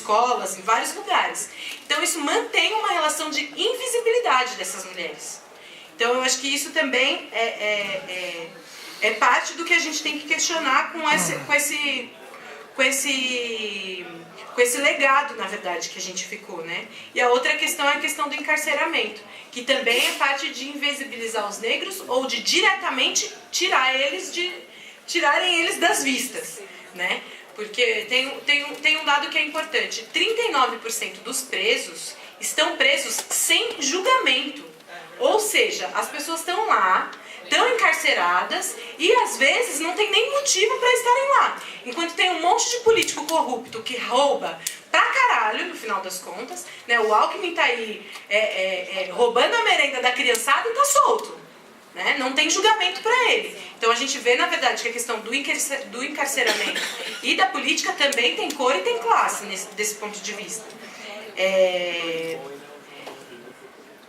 escolas, em vários lugares. Então isso mantém uma relação de invisibilidade dessas mulheres. Então eu acho que isso também é parte do que a gente tem que questionar com esse legado, na verdade, que a gente ficou, né? E a outra questão é a questão do encarceramento, que também é parte de invisibilizar os negros ou de diretamente tirarem eles das vistas, né? Porque tem um dado que é importante: 39% dos presos estão presos sem julgamento. Ou seja, as pessoas estão lá, estão encarceradas e às vezes não tem nem motivo para estarem lá. Enquanto tem um monte de político corrupto que rouba pra caralho, no final das contas, né? O Alckmin tá aí roubando a merenda da criançada e tá solto, né? Não tem julgamento para ele. Então a gente vê, na verdade, que a questão do encarceramento e da política também tem cor e tem classe desse ponto de vista.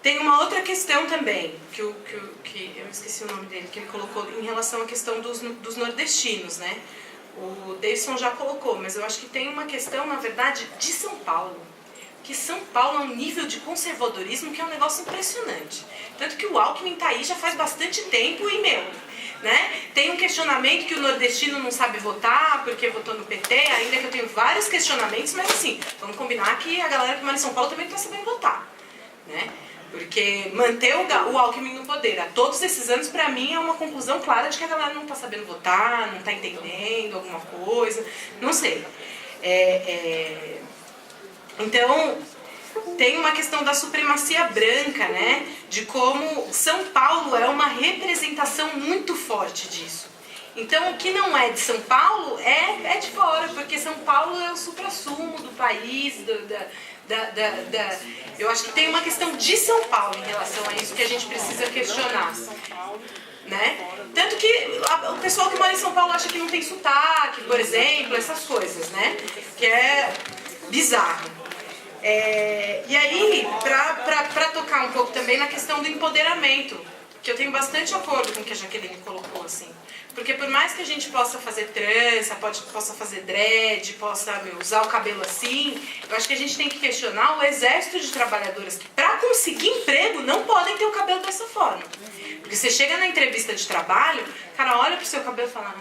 Tem uma outra questão também, que eu esqueci o nome dele, que ele colocou em relação à questão dos nordestinos, né? O Davidson já colocou, mas eu acho que tem uma questão, na verdade, de São Paulo. Que São Paulo é um nível de conservadorismo que é um negócio impressionante. Tanto que o Alckmin tá aí já faz bastante tempo e, né? Tem um questionamento que o nordestino não sabe votar porque votou no PT, ainda que eu tenho vários questionamentos, mas assim, vamos combinar que a galera que mora em São Paulo também não tá sabendo votar, né? Porque manter o Alckmin no poder há todos esses anos, pra mim, é uma conclusão clara de que a galera não tá sabendo votar, não tá entendendo alguma coisa, não sei. Então, tem uma questão da supremacia branca, né? De como São Paulo é uma representação muito forte disso. Então, o que não é de São Paulo é de fora, porque São Paulo é o suprassumo do país, eu acho que tem uma questão de São Paulo em relação a isso que a gente precisa questionar, né? Tanto que o pessoal que mora em São Paulo acha que não tem sotaque, por exemplo, essas coisas, né? Que é bizarro. E aí, para tocar um pouco também na questão do empoderamento, que eu tenho bastante acordo com o que a Jaqueline colocou, assim. Porque por mais que a gente possa fazer trança, possa fazer dread, possa usar o cabelo assim, eu acho que a gente tem que questionar o exército de trabalhadoras que, para conseguir emprego, não podem ter o cabelo dessa forma. Porque você chega na entrevista de trabalho, o cara olha pro seu cabelo e fala: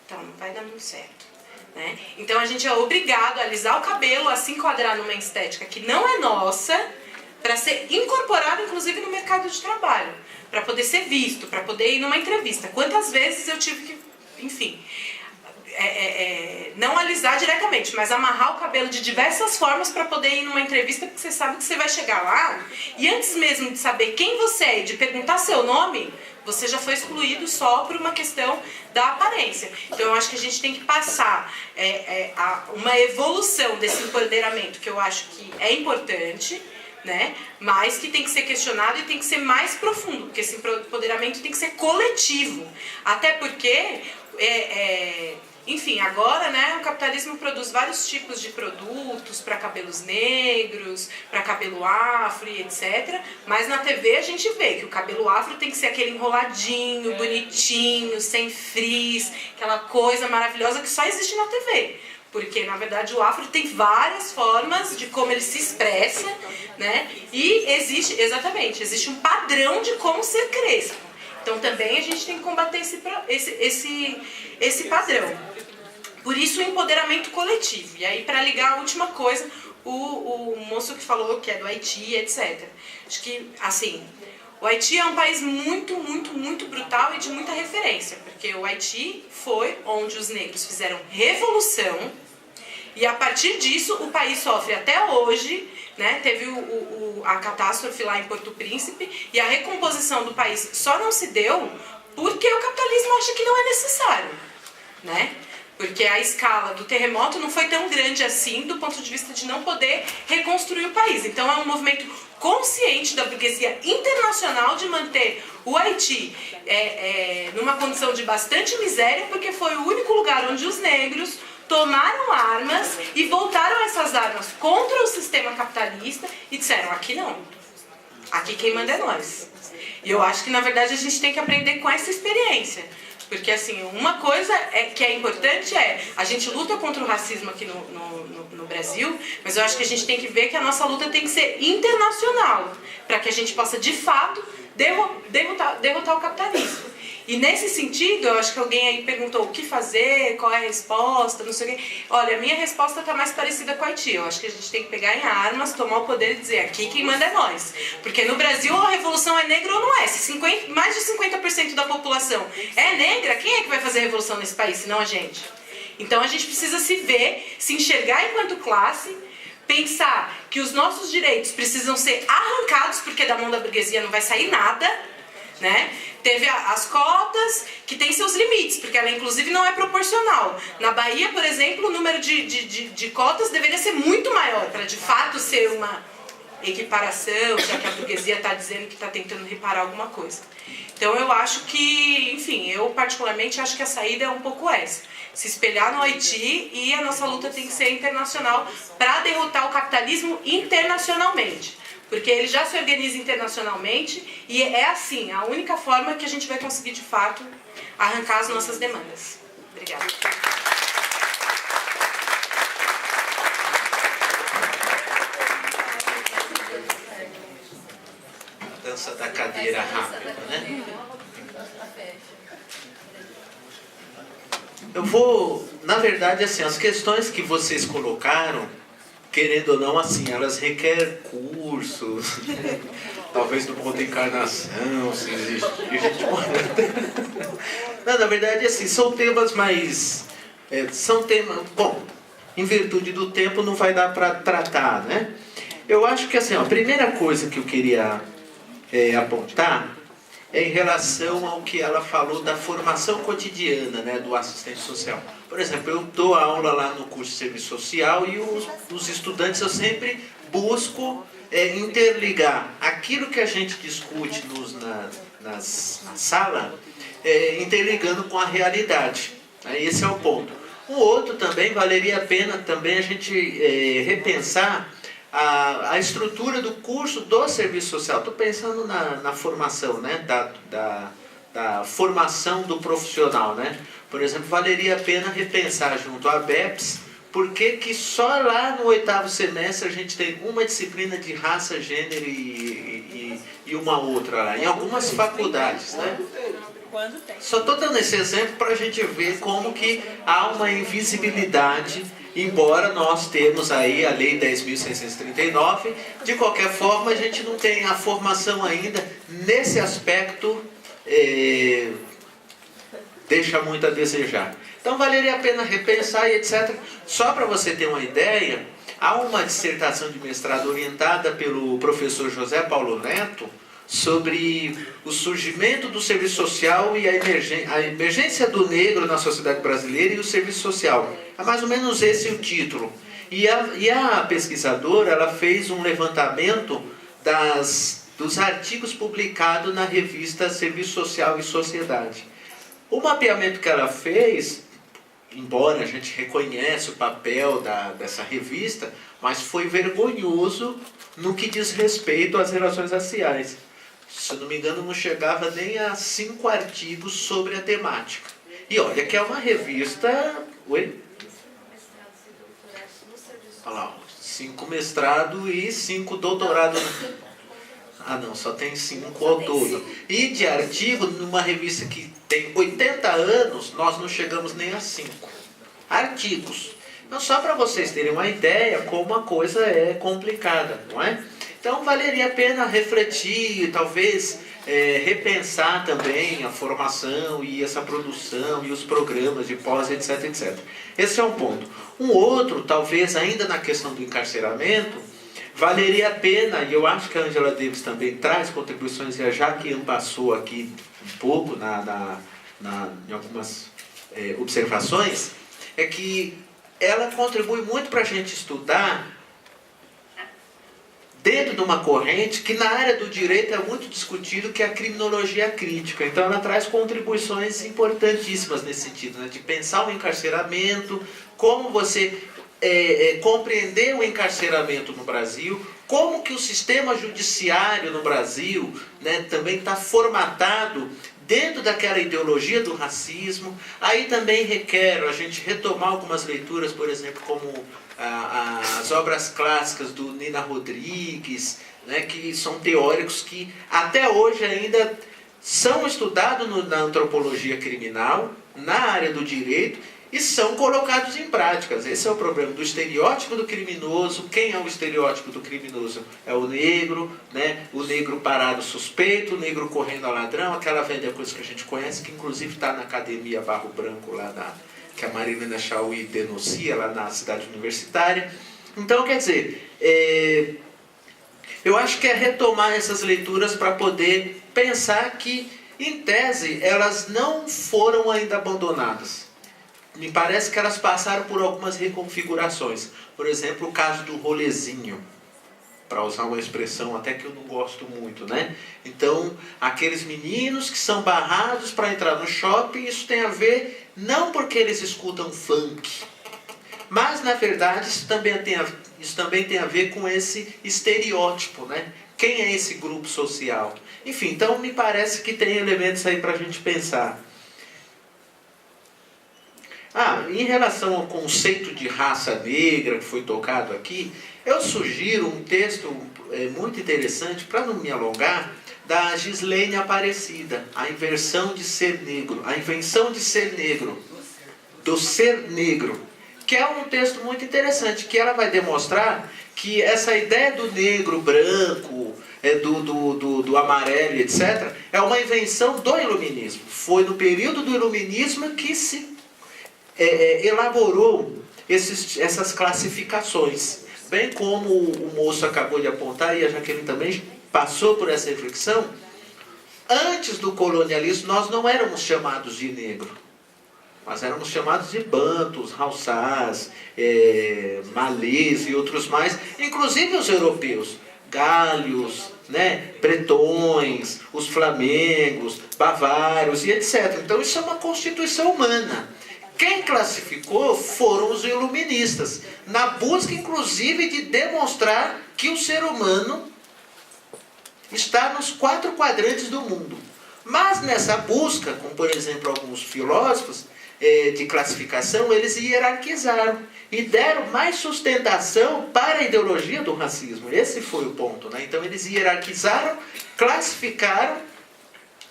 então, não vai dar muito certo. Né? Então a gente é obrigado a alisar o cabelo, a se enquadrar numa estética que não é nossa, para ser incorporado, inclusive, no mercado de trabalho, para poder ser visto, para poder ir numa entrevista. Quantas vezes eu tive que, enfim, não alisar diretamente, mas amarrar o cabelo de diversas formas para poder ir numa entrevista, porque você sabe que você vai chegar lá, e antes mesmo de saber quem você é e de perguntar seu nome, você já foi excluído só por uma questão da aparência. Então eu acho que a gente tem que passar uma evolução desse empoderamento, que eu acho que é importante, né? Mas que tem que ser questionado e tem que ser mais profundo, porque esse empoderamento tem que ser coletivo. Até porque, enfim, agora, né, o capitalismo produz vários tipos de produtos para cabelos negros, para cabelo afro e etc. Mas na TV a gente vê que o cabelo afro tem que ser aquele enroladinho, bonitinho, sem frizz, aquela coisa maravilhosa que só existe na TV. Porque, na verdade, o afro tem várias formas de como ele se expressa, né? E existe um padrão de como ser crespo. Então, também a gente tem que combater esse padrão. Por isso, o empoderamento coletivo. E aí, para ligar a última coisa, o moço que falou que é do Haiti, etc. Acho que, assim, o Haiti é um país muito, muito, muito brutal e de muita referência, porque o Haiti foi onde os negros fizeram revolução e a partir disso o país sofre até hoje, né? Teve a catástrofe lá em Porto Príncipe e a recomposição do país só não se deu porque o capitalismo acha que não é necessário, né? Porque a escala do terremoto não foi tão grande assim do ponto de vista de não poder reconstruir o país. Então é um movimento consciente da burguesia internacional de manter o Haiti numa condição de bastante miséria, porque foi o único lugar onde os negros tomaram armas e voltaram essas armas contra o sistema capitalista e disseram: aqui não, aqui quem manda é nós. E eu acho que na verdade a gente tem que aprender com essa experiência, Porque, assim, uma coisa que é importante a gente luta contra o racismo aqui no Brasil, mas eu acho que a gente tem que ver que a nossa luta tem que ser internacional, para que a gente possa, de fato, derrotar o capitalismo. E nesse sentido, eu acho que alguém aí perguntou o que fazer, qual é a resposta, não sei o quê. Olha, a minha resposta está mais parecida com o Haiti. Eu acho que a gente tem que pegar em armas, tomar o poder e dizer, aqui quem manda é nós. Porque no Brasil a revolução é negra ou não é? Se mais de 50% da população é negra, quem é que vai fazer a revolução nesse país, senão a gente? Então a gente precisa se ver, se enxergar enquanto classe, pensar que os nossos direitos precisam ser arrancados, porque da mão da burguesia não vai sair nada, né? Teve as cotas, que tem seus limites, porque ela inclusive não é proporcional. Na Bahia, por exemplo, o número de cotas deveria ser muito maior, para de fato ser uma equiparação, já que a burguesia está dizendo que está tentando reparar alguma coisa. Então eu acho que, enfim, eu particularmente acho que a saída é um pouco essa. Se espelhar no Haiti, e a nossa luta tem que ser internacional para derrotar o capitalismo internacionalmente. Porque ele já se organiza internacionalmente e é assim, a única forma que a gente vai conseguir, de fato, arrancar as nossas demandas. Obrigada. A dança da cadeira rápida, né? Eu vou, na verdade, assim, as questões que vocês colocaram, querendo ou não, assim, elas requerem cursos, talvez do ponto de encarnação, se existe. Não, na verdade, assim, são temas mais... são temas... Bom, em virtude do tempo não vai dar para tratar, né? Eu acho que, assim, a primeira coisa que eu queria apontar é em relação ao que ela falou da formação cotidiana, né, do assistente social. Por exemplo, eu dou aula lá no curso de serviço social e os estudantes, eu sempre busco interligar aquilo que a gente discute na sala, interligando com a realidade. Esse é o ponto. O outro também, valeria a pena também a gente repensar a estrutura do curso do serviço social. Estou pensando na formação, né, da formação do profissional, né? Por exemplo, valeria a pena repensar junto à BEPS por que só lá no 8º semestre a gente tem uma disciplina de raça, gênero e uma outra lá, em algumas faculdades, né? Só estou dando esse exemplo para a gente ver como que há uma invisibilidade, embora nós temos aí a Lei 10.639, de qualquer forma a gente não tem a formação ainda nesse aspecto, deixa muito a desejar. Então valeria a pena repensar e etc. Só para você ter uma ideia, há uma dissertação de mestrado orientada pelo professor José Paulo Neto sobre o surgimento do serviço social e a emergência do negro na sociedade brasileira e o serviço social. É mais ou menos esse o título. E a pesquisadora, ela fez um levantamento dos artigos publicados na revista Serviço Social e Sociedade. O mapeamento que ela fez, embora a gente reconheça o papel dessa revista, mas foi vergonhoso no que diz respeito às relações raciais. Se eu não me engano, não chegava nem a 5 artigos sobre a temática. E olha que é uma revista... Oi? Olha lá, 5 mestrado e 5 doutorado. Ah não, só tem 5 ao todo. E de artigo, numa revista que tem 80 anos, nós não chegamos nem a 5 artigos. Então, só para vocês terem uma ideia como a coisa é complicada, não é? Então, valeria a pena refletir, talvez repensar também a formação e essa produção e os programas de pós, etc, etc. Esse é um ponto. Um outro, talvez ainda na questão do encarceramento, valeria a pena, e eu acho que a Angela Davis também traz contribuições, e a Jaque passou aqui um pouco em algumas observações, é que ela contribui muito para a gente estudar dentro de uma corrente que na área do direito é muito discutido, que é a criminologia crítica. Então ela traz contribuições importantíssimas nesse sentido, né? De pensar o encarceramento, como você compreender o encarceramento no Brasil, como que o sistema judiciário no Brasil, né, também está formatado dentro daquela ideologia do racismo. Aí também requer a gente retomar algumas leituras, por exemplo, como as obras clássicas do Nina Rodrigues, né, que são teóricos que até hoje ainda são estudados na antropologia criminal, na área do direito, e são colocados em práticas. Esse é o problema do estereótipo do criminoso. Quem é o estereótipo do criminoso? É o negro, né? O negro parado suspeito, o negro correndo ao ladrão, aquela velha coisa que a gente conhece, que inclusive está na Academia Barro Branco, lá que a Marilena Chauí denuncia, lá na cidade universitária. Então, quer dizer, eu acho que é retomar essas leituras para poder pensar que, em tese, elas não foram ainda abandonadas. Me parece que elas passaram por algumas reconfigurações. Por exemplo, o caso do rolezinho, para usar uma expressão até que eu não gosto muito, né? Então, aqueles meninos que são barrados para entrar no shopping, isso tem a ver não porque eles escutam funk, mas, na verdade, isso também tem a ver com esse estereótipo, né? Quem é esse grupo social? Enfim, então me parece que tem elementos aí para a gente pensar. Em relação ao conceito de raça negra que foi tocado aqui, eu sugiro um texto muito interessante, para não me alongar, da Gislene Aparecida, A Inversão de Ser Negro, A Invenção de Ser Negro, do Ser Negro, que é um texto muito interessante, que ela vai demonstrar que essa ideia do negro, branco, do amarelo, etc., é uma invenção do iluminismo. Foi no período do iluminismo que se elaborou essas classificações. Bem como o moço acabou de apontar, e a Jaqueline também passou por essa reflexão, antes do colonialismo nós não éramos chamados de negro. Nós éramos chamados de bantus, haussás, malês e outros mais, inclusive os europeus, gálios, né, bretões, os flamengos, bavários e etc. Então isso é uma constituição humana. Quem classificou foram os iluministas, na busca inclusive de demonstrar que o ser humano está nos 4 quadrantes do mundo. Mas nessa busca, como por exemplo alguns filósofos de classificação, eles hierarquizaram e deram mais sustentação para a ideologia do racismo. Esse foi o ponto, né? Então eles hierarquizaram, classificaram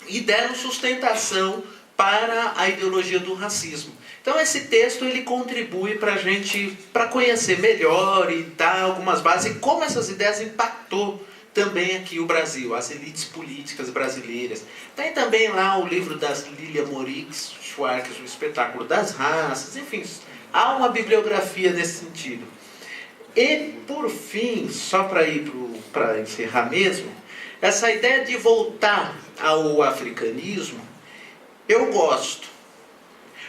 e deram sustentação para a ideologia do racismo. Então esse texto ele contribui para a gente, para conhecer melhor e dar algumas bases, e como essas ideias impactou também aqui o Brasil, as elites políticas brasileiras. Tem também lá o livro das Lilia Morix Schwartz, O Espetáculo das Raças, enfim, há uma bibliografia nesse sentido. E por fim, só para encerrar mesmo, essa ideia de voltar ao africanismo, eu gosto.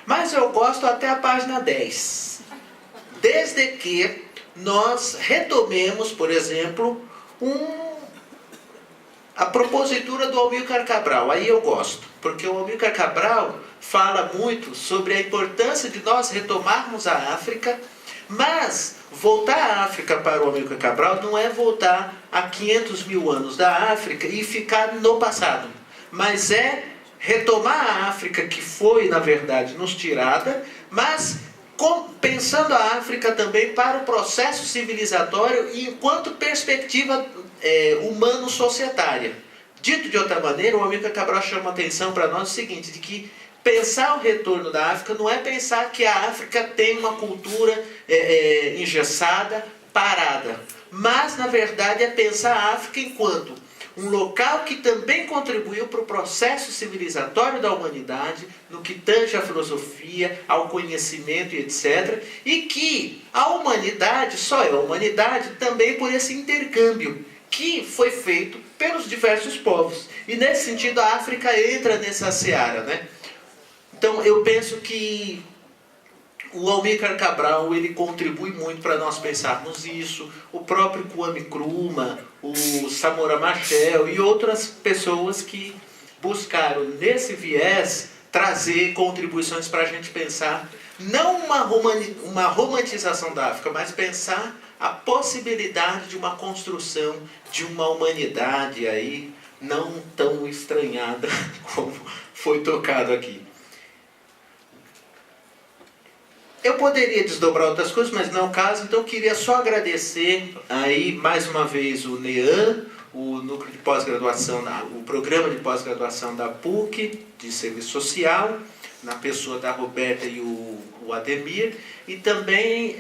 Mas eu gosto até a página 10. Desde que nós retomemos, por exemplo, a propositura do Amílcar Cabral. Aí eu gosto, porque o Amílcar Cabral fala muito sobre a importância de nós retomarmos a África, mas voltar a África para o Amílcar Cabral não é voltar a 500 mil anos da África e ficar no passado, mas é retomar a África que foi, na verdade, nos tirada, mas pensando a África também para o processo civilizatório e enquanto perspectiva humano-societária. Dito de outra maneira, o Amílcar Cabral chama a atenção para nós o seguinte, de que pensar o retorno da África não é pensar que a África tem uma cultura engessada, parada, mas, na verdade, é pensar a África enquanto um local que também contribuiu para o processo civilizatório da humanidade, no que tange à filosofia, ao conhecimento e etc. E que a humanidade, só é a humanidade, também por esse intercâmbio que foi feito pelos diversos povos. E nesse sentido a África entra nessa seara, né? Então eu penso que o Amílcar Cabral ele contribui muito para nós pensarmos isso, o próprio Kwame Nkrumah, o Samora Machel e outras pessoas que buscaram nesse viés trazer contribuições para a gente pensar, não uma romantização da África, mas pensar a possibilidade de uma construção de uma humanidade aí não tão estranhada como foi tocado aqui. Eu poderia desdobrar outras coisas, mas não é o caso, então eu queria só agradecer aí mais uma vez o NEAN, o núcleo de pós-graduação, o programa de pós-graduação da PUC, de serviço social, na pessoa da Roberta e o Ademir, e também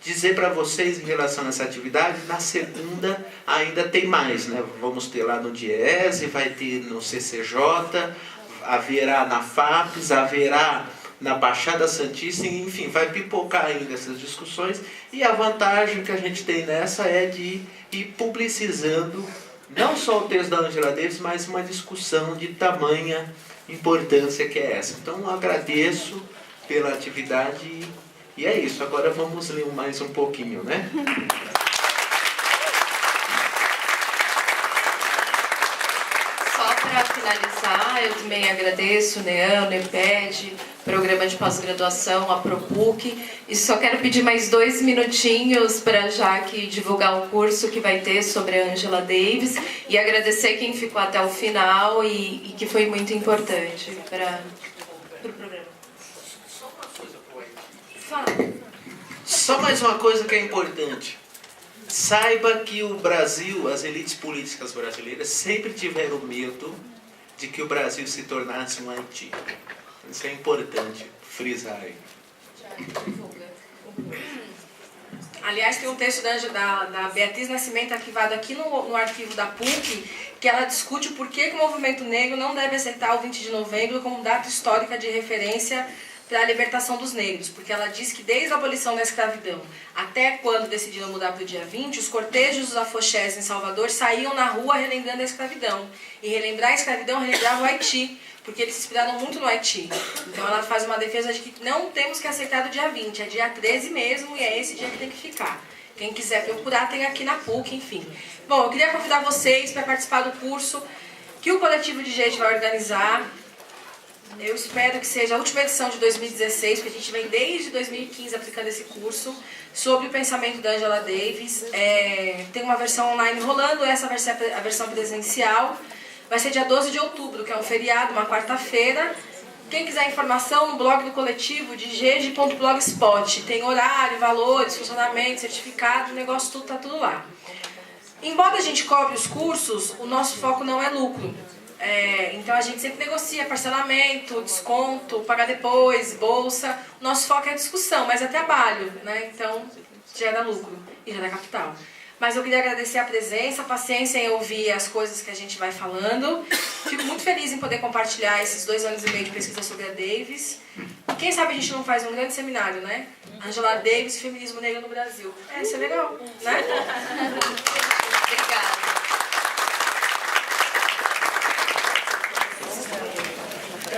dizer para vocês em relação a essa atividade, na segunda ainda tem mais, né? Vamos ter lá no DIESE, vai ter no CCJ, haverá na FAPES, haverá na Baixada Santista, enfim, vai pipocar ainda essas discussões, e a vantagem que a gente tem nessa é de ir publicizando não só o texto da Angela Davis, mas uma discussão de tamanha importância que é essa. Então eu agradeço pela atividade e é isso. Agora vamos ler mais um pouquinho, né? Para finalizar, eu também agradeço o NEAN, o NEPED, Programa de Pós-Graduação, a ProPuc, e só quero pedir mais 2 minutinhos para a Jaque divulgar o curso que vai ter sobre a Angela Davis e agradecer quem ficou até o final e que foi muito importante para o programa. Só mais uma coisa que é importante. Saiba que o Brasil, as elites políticas brasileiras sempre tiveram medo de que o Brasil se tornasse um Haiti. Isso é importante frisar aí. Aliás, tem um texto da Beatriz Nascimento arquivado aqui no arquivo da PUC, que ela discute o porquê que o movimento negro não deve aceitar o 20 de novembro como data histórica de referência para a libertação dos negros, porque ela diz que desde a abolição da escravidão até quando decidiram mudar para o dia 20, os cortejos dos afoxés em Salvador saíam na rua relembrando a escravidão. E relembrar a escravidão relembrava o Haiti, porque eles se inspiraram muito no Haiti. Então ela faz uma defesa de que não temos que aceitar o dia 20, é dia 13 mesmo e é esse dia que tem que ficar. Quem quiser procurar tem aqui na PUC, enfim. Bom, eu queria convidar vocês para participar do curso que o Coletivo de Gente vai organizar. Eu espero que seja a última edição de 2016, porque a gente vem desde 2015 aplicando esse curso sobre o pensamento da Angela Davis. Tem uma versão online rolando, essa vai ser a versão presencial. Vai ser dia 12 de outubro, que é um feriado, uma quarta-feira. Quem quiser informação, no blog do coletivo, de gege.blogspot. Tem horário, valores, funcionamento, certificado, o negócio tudo, tá tudo lá. Embora a gente cobre os cursos, o nosso foco não é lucro. Então a gente sempre negocia parcelamento, desconto, pagar depois, bolsa. O nosso foco é discussão, mas é trabalho, né? Então gera lucro e gera capital. Mas eu queria agradecer a presença, a paciência em ouvir as coisas que a gente vai falando. Fico muito feliz em poder compartilhar esses 2 anos e meio de pesquisa sobre a Davis. Quem sabe a gente não faz um grande seminário, né? Angela Davis, Feminismo Negro no Brasil. Isso é legal, né?